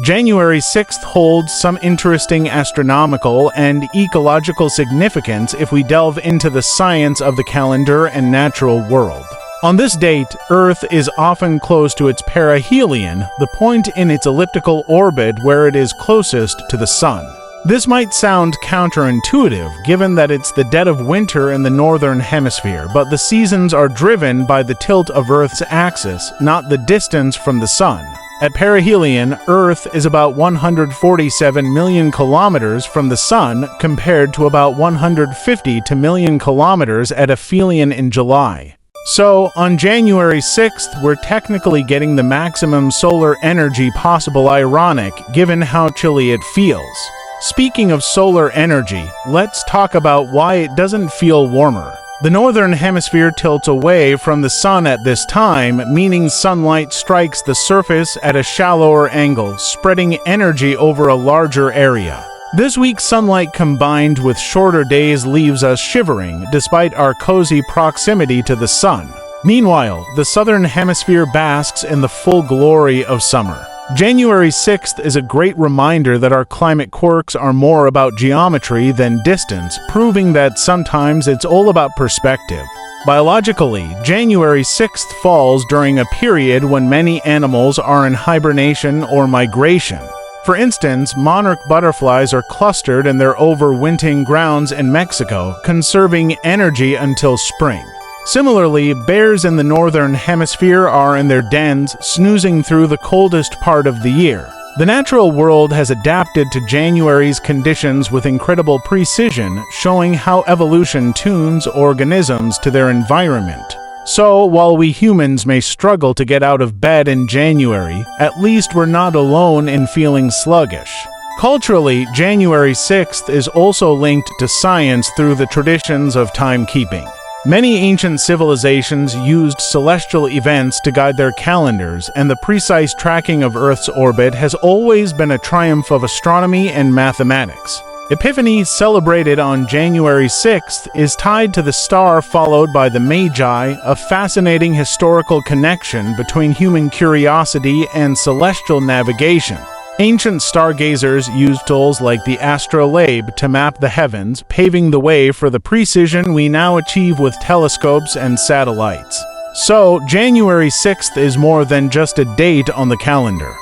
January 6th holds some interesting astronomical and ecological significance if we delve into the science of the calendar and natural world. On this date, Earth is often close to its perihelion, the point in its elliptical orbit where it is closest to the Sun. This might sound counterintuitive, given that it's the dead of winter in the Northern Hemisphere, but the seasons are driven by the tilt of Earth's axis, not the distance from the Sun. At perihelion, Earth is about 147 million kilometers from the Sun, compared to about 150 million kilometers at aphelion in July. So, on January 6th, we're technically getting the maximum solar energy possible, ironic, given how chilly it feels. Speaking of solar energy, let's talk about why it doesn't feel warmer. The Northern Hemisphere tilts away from the Sun at this time, meaning sunlight strikes the surface at a shallower angle, spreading energy over a larger area. This week's sunlight combined with shorter days leaves us shivering, despite our cozy proximity to the Sun. Meanwhile, the Southern Hemisphere basks in the full glory of summer. January 6th is a great reminder that our climate quirks are more about geometry than distance, proving that sometimes it's all about perspective. Biologically, January 6th falls during a period when many animals are in hibernation or migration. For instance, monarch butterflies are clustered in their overwintering grounds in Mexico, conserving energy until spring. Similarly, bears in the Northern Hemisphere are in their dens, snoozing through the coldest part of the year. The natural world has adapted to January's conditions with incredible precision, showing how evolution tunes organisms to their environment. So, while we humans may struggle to get out of bed in January, at least we're not alone in feeling sluggish. Culturally, January 6th is also linked to science through the traditions of timekeeping. Many ancient civilizations used celestial events to guide their calendars, and the precise tracking of Earth's orbit has always been a triumph of astronomy and mathematics. Epiphany, celebrated on January 6th, is tied to the star followed by the Magi, a fascinating historical connection between human curiosity and celestial navigation. Ancient stargazers used tools like the astrolabe to map the heavens, paving the way for the precision we now achieve with telescopes and satellites. So, January 6th is more than just a date on the calendar.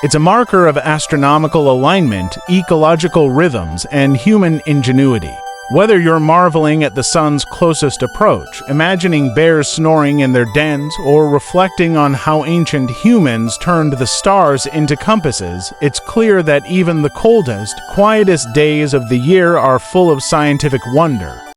It's a marker of astronomical alignment, ecological rhythms, and human ingenuity. Whether you're marveling at the sun's closest approach, imagining bears snoring in their dens, or reflecting on how ancient humans turned the stars into compasses, it's clear that even the coldest, quietest days of the year are full of scientific wonder.